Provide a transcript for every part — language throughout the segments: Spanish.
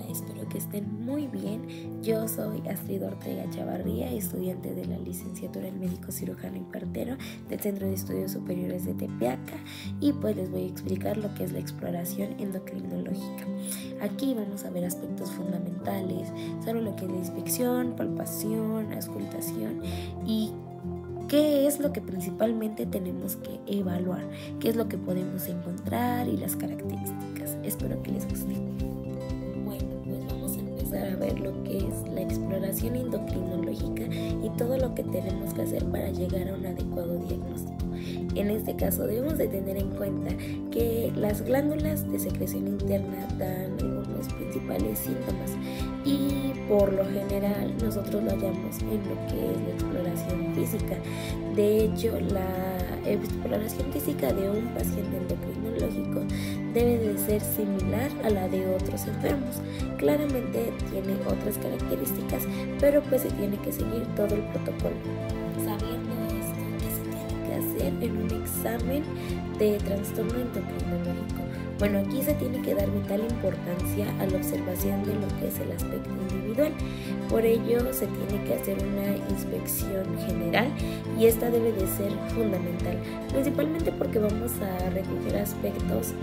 espero que estén muy bien. Yo soy Astrid Ortega Chavarría, estudiante de la licenciatura en médico cirujano y partero del Centro de Estudios Superiores de Tepeaca, y pues les voy a explicar lo que es la exploración endocrinológica. Aquí vamos a ver aspectos fundamentales sobre lo que es la inspección, palpación, auscultación y qué es lo que principalmente tenemos que evaluar, qué es lo que podemos encontrar y las características. Espero que les guste. Bueno, pues vamos a empezar a ver lo que es la exploración endocrinológica y todo lo que tenemos que hacer para llegar a un adecuado diagnóstico. En este caso debemos de tener en cuenta que las glándulas de secreción interna dan algunos principales síntomas y por lo general nosotros lo hallamos en lo que es la exploración física. De hecho, la exploración física de un paciente endocrinológico debe de ser similar a la de otros enfermos. Claramente tiene otras características, pero pues se tiene que seguir todo el protocolo. Sabiendo esto, ¿qué se tiene que hacer en un examen de trastorno endocrinológico? Bueno, aquí se tiene que dar vital importancia a la observación de lo que es el aspecto individual. Por ello, se tiene que hacer una inspección general y esta debe de ser fundamental, principalmente porque vamos a recoger aspectos,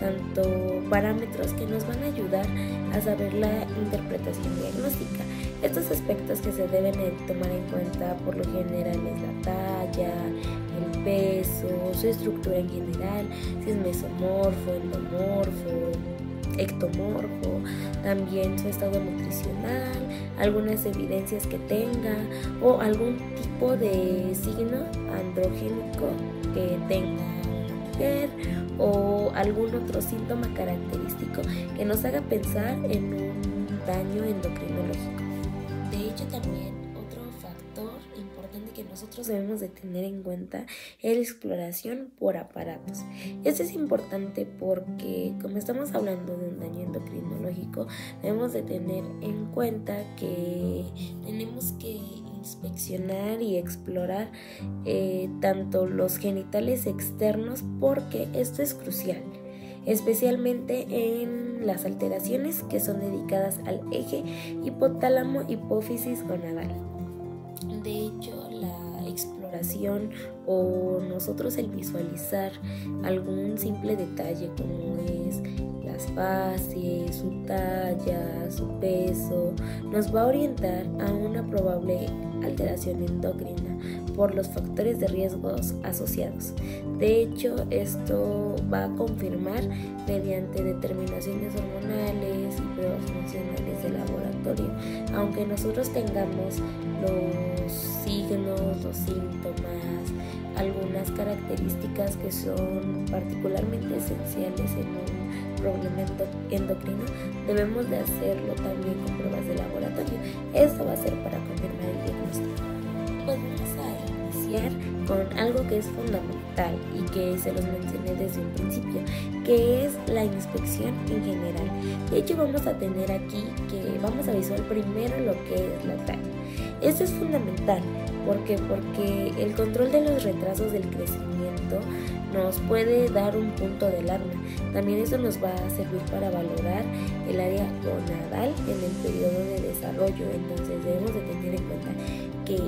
tanto parámetros que nos van a ayudar a saber la interpretación diagnóstica. Estos aspectos que se deben tomar en cuenta por lo general es la talla, el peso, su estructura en general, si es mesomorfo, endomorfo, ectomorfo, también su estado nutricional, algunas evidencias que tenga o algún tipo de signo androgénico que tenga una mujer o algún otro síntoma característico que nos haga pensar en un daño endocrinológico. De hecho, también otro factor importante que nosotros debemos de tener en cuenta es la exploración por aparatos. Esto es importante porque como estamos hablando de un daño endocrinológico, debemos de tener en cuenta que tenemos que inspeccionar y explorar tanto los genitales externos, porque esto es crucial, especialmente en las alteraciones que son dedicadas al eje hipotálamo-hipófisis gonadal. De hecho, la exploración o nosotros el visualizar algún simple detalle como es las bases, su talla, su peso, nos va a orientar a una probable alteración endocrina por los factores de riesgos asociados. De hecho, esto va a confirmar mediante determinaciones hormonales y pruebas funcionales de laboratorio. Aunque nosotros tengamos los signos, los síntomas, algunas características que son particularmente esenciales en un problema endocrino, debemos de hacerlo también con pruebas de laboratorio. Esto va a ser para confirmar el diagnóstico. Pues vamos a iniciar con algo que es fundamental y que se los mencioné desde un principio, que es la inspección en general. De hecho, vamos a tener aquí que vamos a visualizar primero lo que es la talla. Esto es fundamental. ¿Por qué? Porque el control de los retrasos del crecimiento nos puede dar un punto de alarma. También eso nos va a servir para valorar el área gonadal en el periodo de desarrollo. Entonces debemos de tener en cuenta que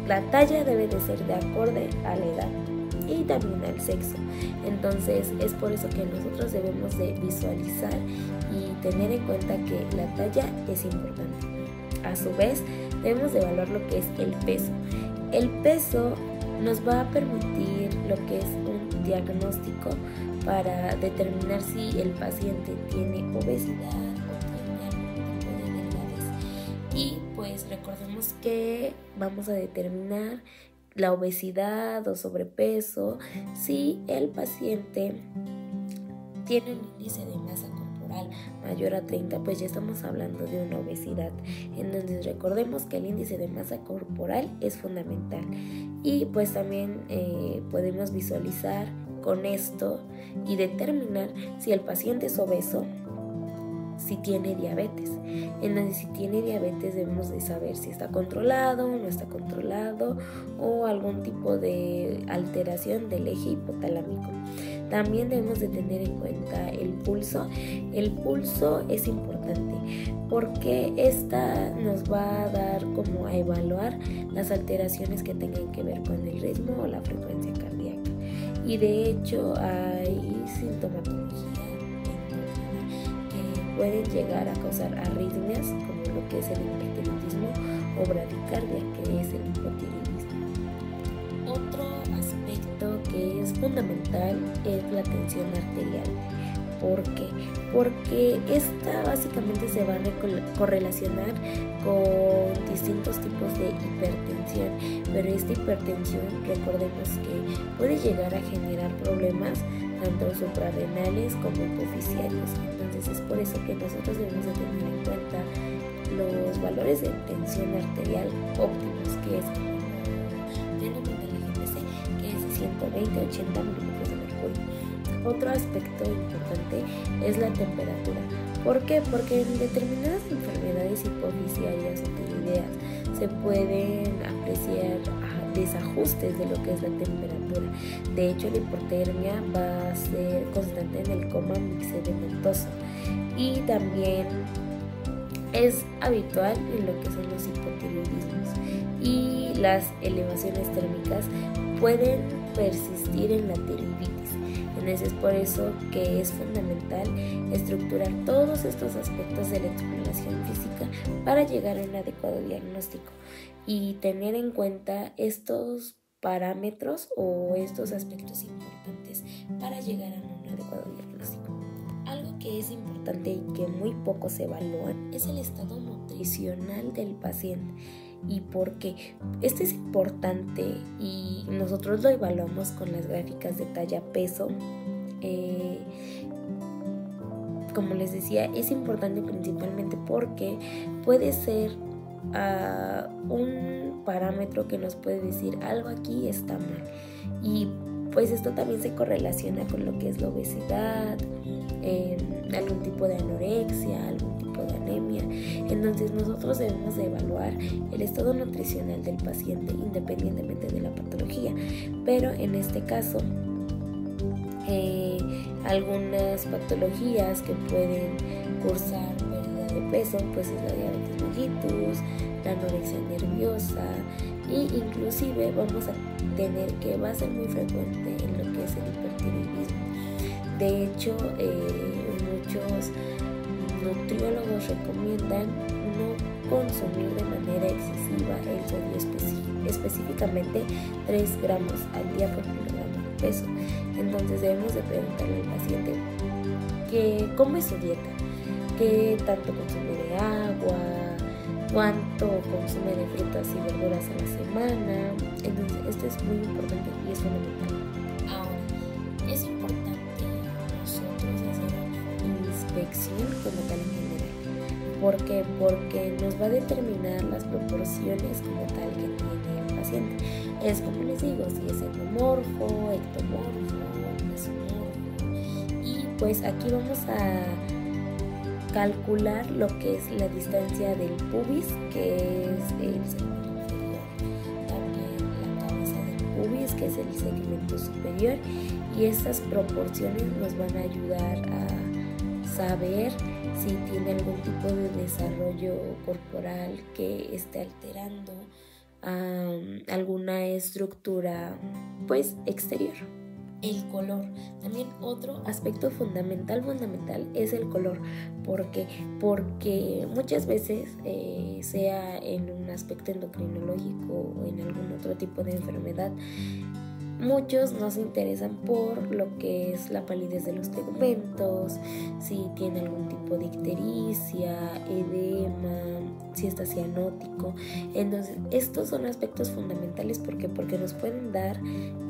la talla debe de ser de acorde a la edad y también al sexo. Entonces es por eso que nosotros debemos de visualizar y tener en cuenta que la talla es importante. A su vez, debemos de evaluar lo que es el peso. El peso nos va a permitir lo que es un diagnóstico para determinar si el paciente tiene obesidad o tiene algún tipo de delgadez. Y pues recordemos que vamos a determinar la obesidad o sobrepeso si el paciente tiene un índice de masa corporal mayor a 30, pues ya estamos hablando de una obesidad. Entonces recordemos que el índice de masa corporal es fundamental y pues también podemos visualizar con esto y determinar si el paciente es obeso, si tiene diabetes. Entonces, si tiene diabetes debemos de saber si está controlado, no está controlado o algún tipo de alteración del eje hipotalámico. También debemos de tener en cuenta el pulso. El pulso es importante porque esta nos va a dar como a evaluar las alteraciones que tengan que ver con el ritmo o la frecuencia cardíaca. Y de hecho hay sintomatología que pueden llegar a causar arritmias, como lo que es el hipertiroidismo o bradicardia, que es el hipotiroidismo. Otro aspecto que es fundamental es la tensión arterial. ¿Por qué? Porque esta básicamente se va a correlacionar con distintos tipos de hipertensión, pero esta hipertensión, recordemos que puede llegar a generar problemas tanto suprarrenales como hipofisiarios. Entonces es por eso que nosotros debemos de tener en cuenta los valores de tensión arterial óptimos, que es tenemos el GPC, que es 120-80 milímetros de mercurio. Otro aspecto importante es la temperatura. ¿Por qué? Porque en determinadas enfermedades hipofisiarias o tiroideas se pueden apreciar desajustes de lo que es la temperatura. De hecho, la hipotermia va a ser constante en el coma mixedematoso, y también es habitual en lo que son los hipotiroidismos, y las elevaciones térmicas pueden persistir en la tiroiditis. Entonces es por eso que es fundamental estructurar todos estos aspectos de la exploración física para llegar a un adecuado diagnóstico y tener en cuenta estos parámetros o estos aspectos importantes para llegar a un adecuado diagnóstico. Algo que es importante y que muy poco se evalúan es el estado nutricional del paciente. ¿Y por qué? Esto es importante y nosotros lo evaluamos con las gráficas de talla-peso. Como les decía, es importante principalmente porque puede ser un parámetro que nos puede decir algo aquí está mal, y pues esto también se correlaciona con lo que es la obesidad, algún tipo de anorexia, algún tipo de anemia. Entonces nosotros debemos de evaluar el estado nutricional del paciente independientemente de la patología, pero en este caso algunas patologías que pueden cursar pérdida de peso pues es la diabetes mellitus, la anorexia nerviosa, y inclusive vamos a tener que va a ser muy frecuente en lo que es el hipertiroidismo. De hecho, muchos nutriólogos recomiendan no consumir de manera excesiva el sodio, específicamente 3 gramos al día por kilogramo de peso. Entonces debemos de preguntarle al paciente cómo es su dieta, qué tanto consume de agua, cuánto consume de frutas y verduras a la semana. Entonces esto es muy importante y es fundamental. Ahora, es importante nosotros hacer una inspección como tal en general. ¿Por qué? Porque nos va a determinar las proporciones como tal que tiene el paciente. Es como les digo, si es endomorfo, ectomorfo, mesomorfo. Y pues aquí vamos a calcular lo que es la distancia del pubis, que es el segmento inferior, también la cabeza del pubis, que es el segmento superior, y estas proporciones nos van a ayudar a saber si tiene algún tipo de desarrollo corporal que esté alterando alguna estructura pues exterior. El color, también otro aspecto fundamental es el color. ¿Por qué? Porque muchas veces, sea en un aspecto endocrinológico o en algún otro tipo de enfermedad, muchos no se interesan por lo que es la palidez de los tegmentos, si tiene algún tipo de ictericia, edema, si está cianótico. Entonces estos son aspectos fundamentales porque nos pueden dar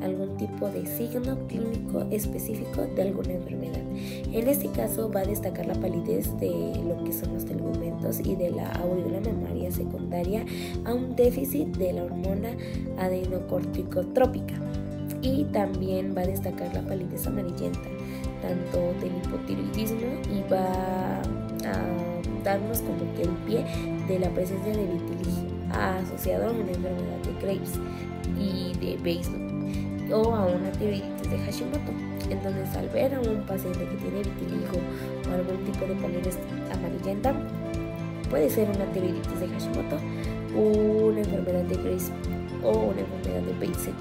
algún tipo de signo clínico específico de alguna enfermedad. En este caso va a destacar la palidez de lo que son los tegmentos y de la aureola mamaria secundaria a un déficit de la hormona adenocorticotrópica. Y también va a destacar la palidez amarillenta, tanto del hipotiroidismo, y va a darnos como que el pie de la presencia de vitiligo asociado a una enfermedad de Graves y de Basedow o a una tiroiditis de Hashimoto. Entonces Entonces, al ver a un paciente que tiene vitiligo o algún tipo de pálidez amarillenta, puede ser una tiroiditis de Hashimoto, una enfermedad de Graves o una enfermedad de Behçet.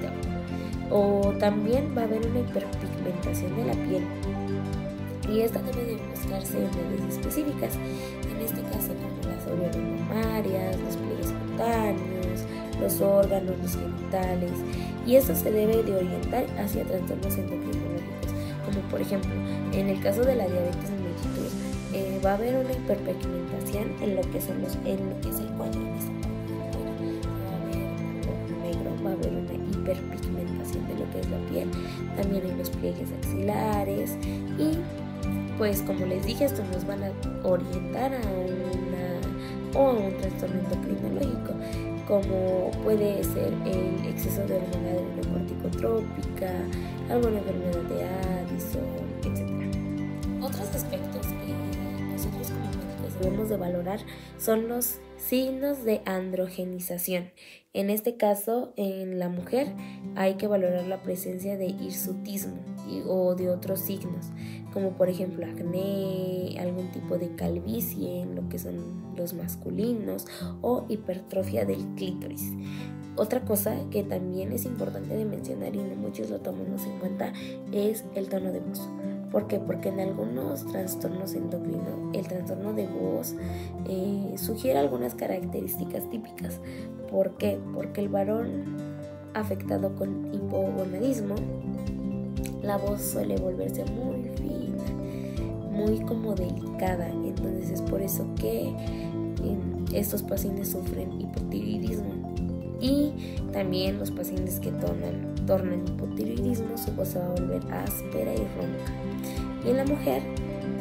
O también va a haber una hiperpigmentación de la piel, y esta debe de buscarse en redes específicas, en este caso como las aureolas mamarias, los pliegues cutáneos, los órganos, los genitales, y esto se debe de orientar hacia trastornos endocrinológicos, como por ejemplo en el caso de la diabetes mellitus, va a haber una hiperpigmentación en lo que es el cuello, en esta parte del cuello va a haber un negro, va a haber una hiperpigmentación de lo que es la piel, también en los pliegues axilares, y pues como les dije, estos nos van a orientar a un trastorno endocrinológico, como puede ser el exceso de hormona adrenocorticotrópica, alguna enfermedad de Addison, etc. Otros aspectos que nosotros como médicos debemos de valorar son los signos de androgenización. En este caso, en la mujer hay que valorar la presencia de hirsutismo o de otros signos, como por ejemplo acné, algún tipo de calvicie en lo que son los masculinos, o hipertrofia del clítoris. Otra cosa que también es importante de mencionar y no muchos lo tomamos en cuenta es el tono de voz. ¿Por qué? Porque en algunos trastornos endocrinos el trastorno de voz sugiere algunas características típicas. ¿Por qué? Porque el varón afectado con hipogonadismo, la voz suele volverse muy fina, muy como delicada. Entonces es por eso que estos pacientes sufren hipotiroidismo. Y también los pacientes que tornan hipotiroidismo, su voz se va a volver áspera y ronca. Y en la mujer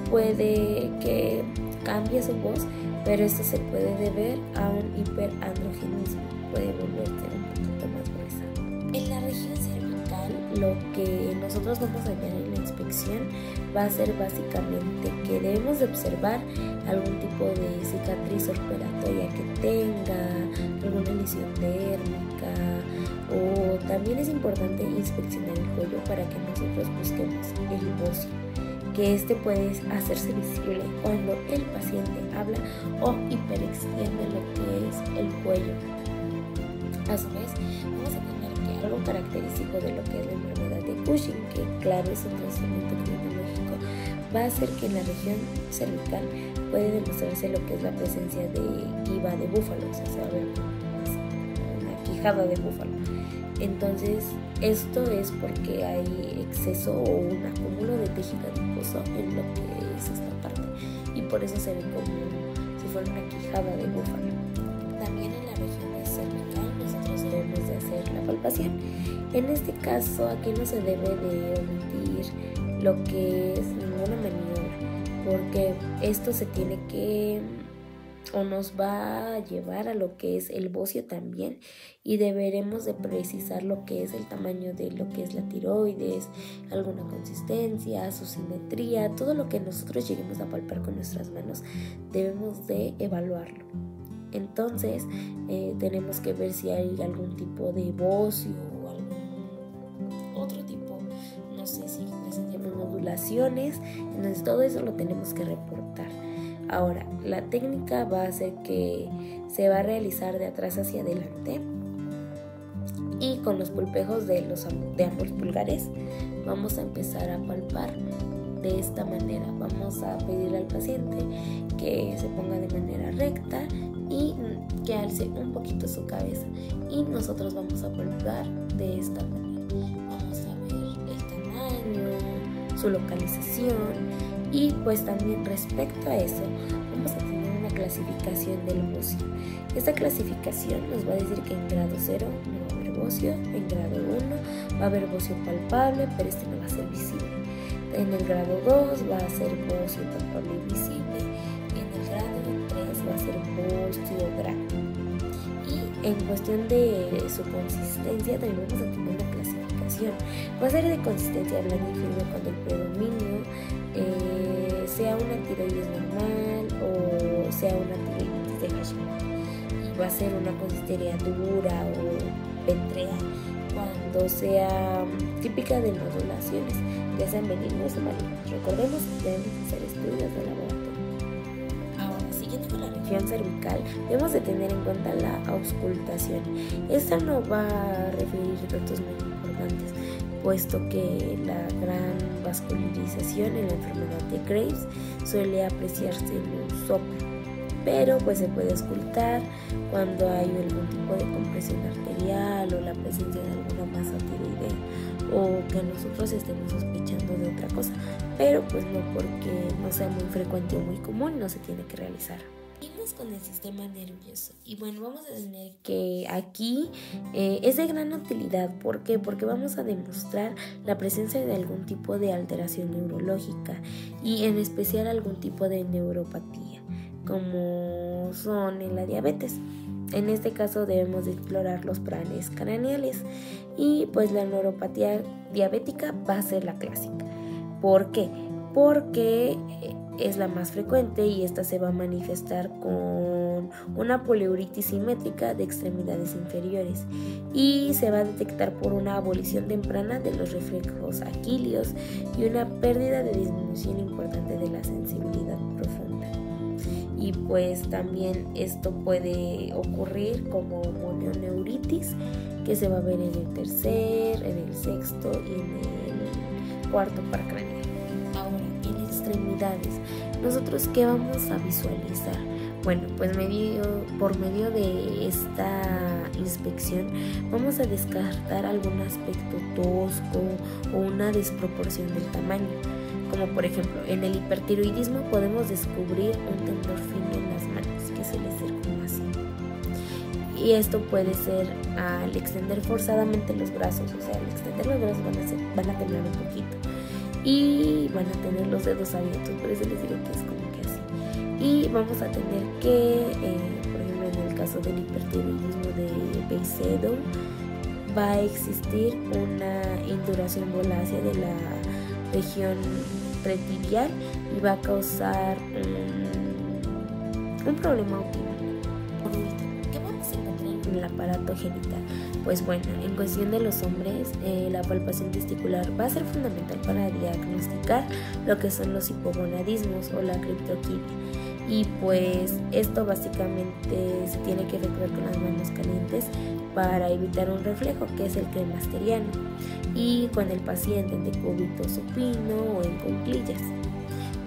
puede que cambie su voz, pero esto se puede deber a un hiperandrogenismo, puede volverse un poquito más gruesa. En la región cervical, lo que nosotros vamos a ver en la inspección va a ser básicamente que debemos de observar algún tipo de cicatriz operatoria que tenga, alguna lesión dérmica, o también es importante inspeccionar el cuello para que nosotros busquemos el bocio, que este puede hacerse visible cuando el paciente habla o hiperextiende lo que es el cuello. A su vez, vamos a tener que algo característico de lo que es la enfermedad de Cushing, que claro es un trastorno endocrinológico, va a ser que en la región cervical puede demostrarse lo que es la presencia de guiba de búfalo, o sea, se va a ver una quijada de búfalo. Entonces, esto es porque hay exceso o un acúmulo de tejido adiposo en lo que es esta parte, y por eso se ve como si fuera una quijada de búfalo. También en la región cervical nosotros debemos de hacer la palpación. En este caso, aquí no se debe de omitir lo que es ninguna maniobra, porque esto se tiene que o nos va a llevar a lo que es el bocio también, y deberemos de precisar lo que es el tamaño de lo que es la tiroides, alguna consistencia, su simetría, todo lo que nosotros lleguemos a palpar con nuestras manos debemos de evaluarlo. Entonces tenemos que ver si hay algún tipo de bocio o algún otro tipo, no sé si presentamos nodulaciones. Entonces todo eso lo tenemos que reportar. Ahora, la técnica va a ser que se va a realizar de atrás hacia adelante, y con los pulpejos de ambos pulgares vamos a empezar a palpar de esta manera. Vamos a pedirle al paciente que se ponga de manera recta y que alce un poquito su cabeza, y nosotros vamos a palpar de esta manera. Vamos a ver el tamaño, su localización, y pues también respecto a eso vamos a tener una clasificación del bocio. Esta clasificación nos va a decir que en grado 0 no va a haber bocio, en grado 1 va a haber bocio palpable, pero este no va a ser visible. En el grado 2 va a ser bocio palpable y visible, y en el grado 3 va a ser bocio grande. Y en cuestión de su consistencia también vamos a tener una clasificación. Va a ser de consistencia blanda y firme cuando el predominio sea una tiroides normal o sea una tiroiditis de Hashimoto, y va a ser una consistencia dura ventral cuando sea típica de nodulaciones, ya sean benignos o malignos. Recordemos que debemos hacer estudios de laboratorio. Ahora, siguiendo con la región cervical, debemos de tener en cuenta la auscultación. Esta no va a referir datos muy importantes, puesto que la gran vascularización en la enfermedad de Graves suele apreciarse en un soplo, pero pues se puede auscultar cuando hay algún tipo de compresión arterial o la presencia de alguna masa tiroidea, o que nosotros estemos sospechando de otra cosa, pero pues no, porque no sea muy frecuente o muy común, no se tiene que realizar. Seguimos con el sistema nervioso y bueno, vamos a tener que aquí es de gran utilidad. ¿Por qué? Porque vamos a demostrar la presencia de algún tipo de alteración neurológica y en especial algún tipo de neuropatía, como son en la diabetes. En este caso debemos de explorar los planes craneales y pues la neuropatía diabética va a ser la clásica. ¿Por qué? Porque es la más frecuente y esta se va a manifestar con una poliuritis simétrica de extremidades inferiores y se va a detectar por una abolición temprana de los reflejos aquilios y una pérdida de disminución importante de la sensibilidad profunda. Y pues también esto puede ocurrir como mononeuritis, que se va a ver en el tercer, en el sexto y en el cuarto par craneal. Ahora, en extremidades, ¿nosotros qué vamos a visualizar? Bueno, pues por medio de esta inspección vamos a descartar algún aspecto tosco o una desproporción del tamaño. Como por ejemplo, en el hipertiroidismo podemos descubrir un temblor fino en las manos que suele ser como así. Y esto puede ser al extender forzadamente los brazos, o sea, al extender los brazos van a temblar un poquito y van a tener los dedos abiertos, por eso les digo que es como que así. Y vamos a tener que, por ejemplo, en el caso del hipertiroidismo de Beicedo, va a existir una induración volácea de la región pretibial y va a causar un problema óptimo. Por último, ¿qué vamos a encontrar en el aparato genital? Pues bueno, en cuestión de los hombres, la palpación testicular va a ser fundamental para diagnosticar lo que son los hipogonadismos o la criptoquilia. Y pues esto básicamente se tiene que efectuar con las manos calientes para evitar un reflejo, que es el cremasteriano, y con el paciente en decúbito supino o en cuclillas.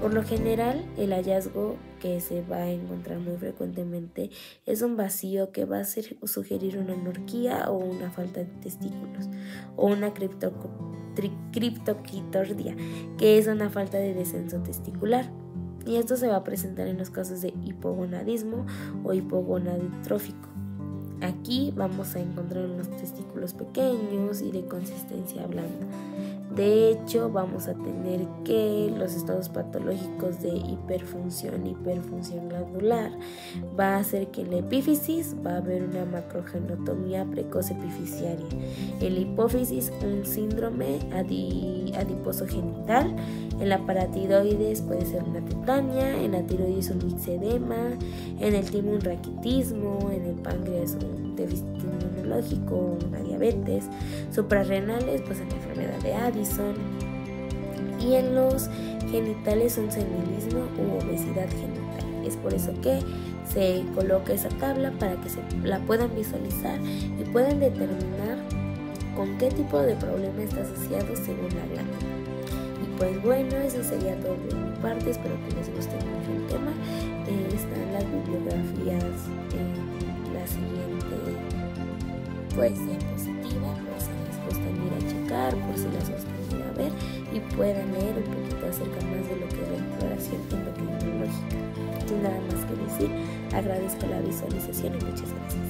Por lo general, el hallazgo que se va a encontrar muy frecuentemente es un vacío que va a sugerir una anorquía o una falta de testículos, o una criptoquitordia, que es una falta de descenso testicular. Y esto se va a presentar en los casos de hipogonadismo o hipogonaditrófico. Aquí vamos a encontrar unos testículos pequeños y de consistencia blanda. De hecho, vamos a tener que los estados patológicos de hiperfunción glandular va a hacer que en la epífisis va a haber una macrogenotomía precoz epifisiaria. En la hipófisis, un síndrome adiposo genital. En la paratiroides puede ser una tetania, en la tiroides un mixedema, en el timo un raquitismo, en el páncreas un déficit inmunológico, una diabetes, suprarrenales pues en la enfermedad de Addison, y en los genitales un senilismo u obesidad genital. Es por eso que se coloca esa tabla para que se la puedan visualizar y puedan determinar con qué tipo de problema está asociado según la glándula. Pues bueno, eso sería todo de mi parte, espero que les guste mucho el tema. Están las bibliografías en la siguiente diapositiva, por si les gustan ir a checar, por si les gustan ir a ver y puedan leer un poquito acerca más de lo que es la exploración endocrinológica. Sin nada más que decir, agradezco la visualización y muchas gracias.